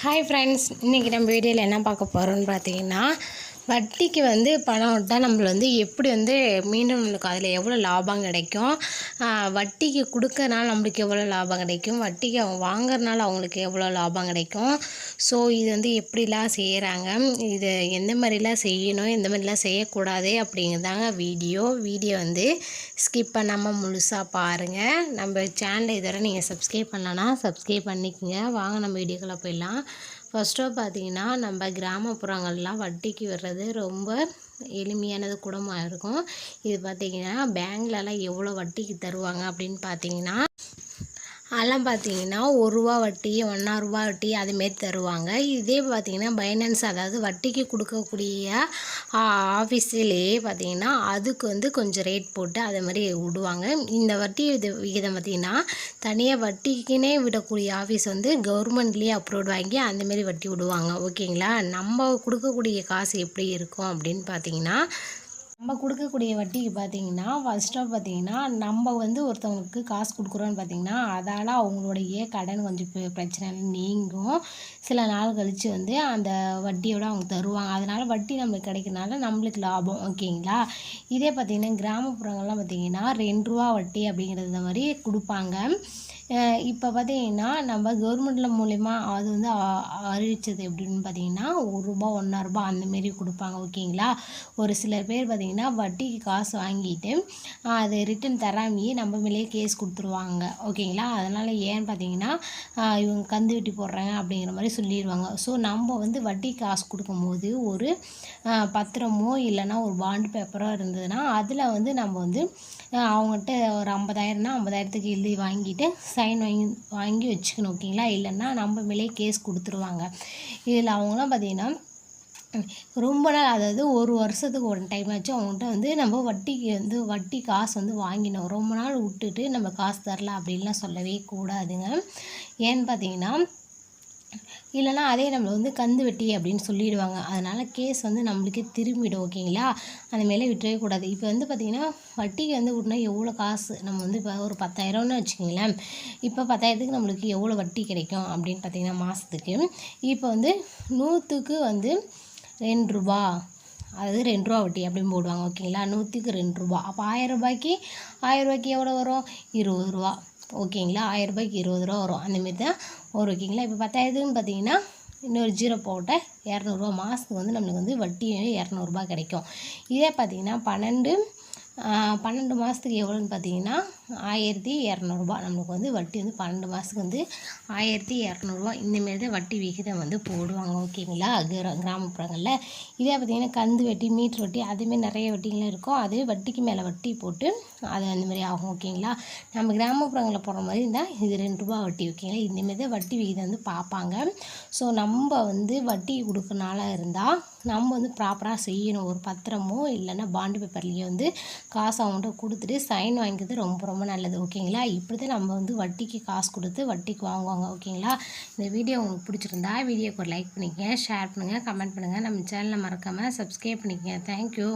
Hi friends, இன்றைக்கி நம்ம வீடியோவில் என்ன பார்க்க போகிறோம்னு பார்த்தீங்கன்னா, வட்டிக்கு பணம் விட்டால் நம்மள எப்படி மீண்டும் நம்மளுக்கு அதில் எவ்வளோ லாபம் கிடைக்கும், வட்டிக்கு கொடுக்கறனால நம்மளுக்கு எவ்வளோ லாபம் கிடைக்கும், வட்டிக்கு அவங்க வாங்குறதுனால அவங்களுக்கு எவ்வளோ லாபம் கிடைக்கும். ஸோ இது எப்படிலாம் செய்கிறாங்க, இது எந்த மாதிரிலாம் செய்யணும், எந்த மாதிரிலாம் செய்யக்கூடாது அப்படிங்கிறதாங்க வீடியோ ஸ்கிப் பண்ணாமல் முழுசாக பாருங்கள். நம்ம சேனலை இதுவரை நீங்கள் சப்ஸ்கிரைப் பண்ணலன்னா சப்ஸ்கிரைப் பண்ணிக்கோங்க. வாங்க நம்ம வீடியோக்குள்ளே போயிடலாம். ஃபர்ஸ்ட் ஆஃப் பார்த்தீங்கன்னா, நம்ம கிராமப்புறங்கள்லாம் வட்டிக்கு விடுறது ரொம்ப எளிமையானது கூடமா இருக்கும். இது பார்த்திங்கன்னா பேங்க்லலாம் எவ்வளோ வட்டிக்கு தருவாங்க அப்படின்னு பார்த்தீங்கன்னா, அதெல்லாம் பார்த்தீங்கன்னா ரூ. 1 வட்டி, ரூ. 1 வட்டி அதுமாரி தருவாங்க. இதே பார்த்தீங்கன்னா பைனான்ஸ், அதாவது வட்டிக்கு கொடுக்கக்கூடிய ஆஃபீஸிலேயே பார்த்தீங்கன்னா அதுக்கு கொஞ்சம் ரேட் போட்டு அதை மாதிரி விடுவாங்க. இந்த வட்டி விகிதம் பார்த்திங்கன்னா தனியாக வட்டிக்குன்னே விடக்கூடிய ஆஃபீஸ் கவர்மெண்ட்லேயே அப்ரூவ்ட் வாங்கி அந்தமாரி வட்டி விடுவாங்க. ஓகேங்களா. நம்ம கொடுக்கக்கூடிய காசு எப்படி இருக்கும் அப்படின்னு பார்த்தீங்கன்னா, நம்ம கொடுக்கக்கூடிய வட்டிக்கு பார்த்தீங்கன்னா ஃபர்ஸ்ட் ஆஃப் பார்த்தீங்கன்னா, நம்ம ஒருத்தவங்களுக்கு காசு கொடுக்குறோன்னு பார்த்தீங்கன்னா, அதால் அவங்களுடைய கடன் கொஞ்சம் பிரச்சனை நீங்கும். சில நாள் கழித்து அந்த வட்டியோடு அவங்க தருவாங்க. அதனால் வட்டி நம்மளுக்கு கிடைக்கிறனால நம்மளுக்கு லாபம். ஓகேங்களா. இதே பார்த்திங்கன்னா கிராமப்புறங்கள்லாம் பார்த்திங்கன்னா ரூ. 2 வட்டி அப்படிங்கிறது இந்த மாதிரி கொடுப்பாங்க. இப்போ பார்த்தீங்கன்னா நம்ம கவர்மெண்ட்டில் மூலிமா அது அறிவித்தது எப்படின்னு பார்த்தீங்கன்னா ரூ. 1, ரூ. 1 அந்தமாரி கொடுப்பாங்க. ஓகேங்களா. ஒரு சிலர் பேர் பார்த்திங்கன்னா வட்டிக்கு காசு வாங்கிட்டு அது ரிட்டன் தராமையே நம்ம மேலேயே கேஸ் கொடுத்துருவாங்க. ஓகேங்களா. அதனால் ஏன்னு பார்த்தீங்கன்னா இவங்க கந்து வெட்டி போடுறாங்க அப்படிங்கிற மாதிரி சொல்லிடுவாங்க. ஸோ நம்ம வட்டி காசு கொடுக்கும்போது ஒரு பத்திரமோ இல்லைன்னா ஒரு பாண்ட் பேப்பரோ இருந்ததுன்னா அதில் நம்ம அவங்ககிட்ட ஒரு 50,000னா 50,000த்துக்கு எழுதி வாங்கிட்டு சைன் வாங்கி வச்சுக்கணும். ஓகேங்களா. இல்லைன்னா நம்ம மேலே கேஸ் கொடுத்துருவாங்க. இதில் அவங்களாம் பார்த்திங்கன்னா ரொம்ப நாள், அதாவது ஒரு வருஷத்துக்கு ஒரு டைம் ஆச்சு அவங்ககிட்ட நம்ம வட்டிக்கு வட்டி காசு வாங்கினோம். ரொம்ப நாள் விட்டுட்டு நம்ம காசு தரல அப்படின்லாம் சொல்லவே கூடாதுங்க. ஏன்னு பார்த்தீங்கன்னா இல்லைனா அதே நம்மளை கந்து வெட்டி அப்படின்னு சொல்லிடுவாங்க. அதனால் கேஸ் நம்மளுக்கே திரும்பிடும். ஓகேங்களா. அந்தமாரி விட்டுறவே கூடாது. இப்போ பார்த்திங்கன்னா வட்டிக்கு விட்னா எவ்வளோ காசு நம்ம இப்போ ஒரு 10,000ன்னு வச்சுக்கிங்களேன். இப்போ 10,000த்துக்கு நம்மளுக்கு எவ்வளோ வட்டி கிடைக்கும் அப்படின்னு பார்த்திங்கன்னா மாதத்துக்கு இப்போ 100க்கு ரூ. 2, அதாவது ரூ. 2 வட்டி அப்படின்னு போடுவாங்க. ஓகேங்களா. 100க்கு ரூ. 2. அப்போ ஆயிரரூபாய்க்கு எவ்வளோ வரும்? ரூ. 20. ஓகேங்களா. ரூபாய்க்கு ரூ. 20 வரும். அந்தமாரி தான் வரும். ஓகேங்களா. இப்போ 10,000த்துக்குன்னு பார்த்தீங்கன்னா இன்னொரு 0 போட்ட ரூ. 200 மாதத்துக்கு நம்மளுக்கு வட்டி ரூ. 200 கிடைக்கும். இதே பார்த்திங்கன்னா 12 மாதத்துக்கு எவ்வளோன்னு பார்த்தீங்கன்னா 1,200 நம்மளுக்கு வட்டி 12 மாதத்துக்கு 1,200 இந்தமாரி தான் வட்டி விகிதம் போடுவாங்க. ஓகேங்களா. கிராமப்புறங்களில் இதே பார்த்திங்கன்னா கந்து வட்டி, மீட்ரு வட்டி அதுமாரி நிறைய வட்டிகள்லாம் இருக்கும். அதுவே வட்டிக்கு மேலே வட்டி போட்டு அது அந்தமாரி ஆகும். ஓகேங்களா. நம்ம கிராமப்புறங்களில் போடுற மாதிரி இருந்தால் இது ரூ. 2 வட்டி. ஓகேங்களா. இந்தமாரி தான் வட்டி விகிதம் பார்ப்பாங்க. ஸோ நம்ம வட்டி கொடுக்கறனால இருந்தால் நம்ம ப்ராப்பராக செய்யணும். ஒரு பத்திரமோ இல்லைன்னா பாண்டு பேப்பர்லேயே காசு அவங்கள்ட்ட கொடுத்துட்டு சைன் வாங்கிக்கிறது ரொம்ப ரொம்ப நல்லது. ஓகேங்களா. இப்படி தான் நம்ம வட்டிக்கு காசு கொடுத்து வட்டிக்கு வாங்குவாங்க. ஓகேங்களா. இந்த வீடியோ உங்களுக்கு பிடிச்சிருந்தா வீடியோக்கு ஒரு லைக் பண்ணிக்கங்க, ஷேர் பண்ணுங்கள், கமெண்ட் பண்ணுங்கள். நம்ம சேனலை மறக்காமல் சப்ஸ்கிரைப் பண்ணிக்கங்க. தேங்க்யூ.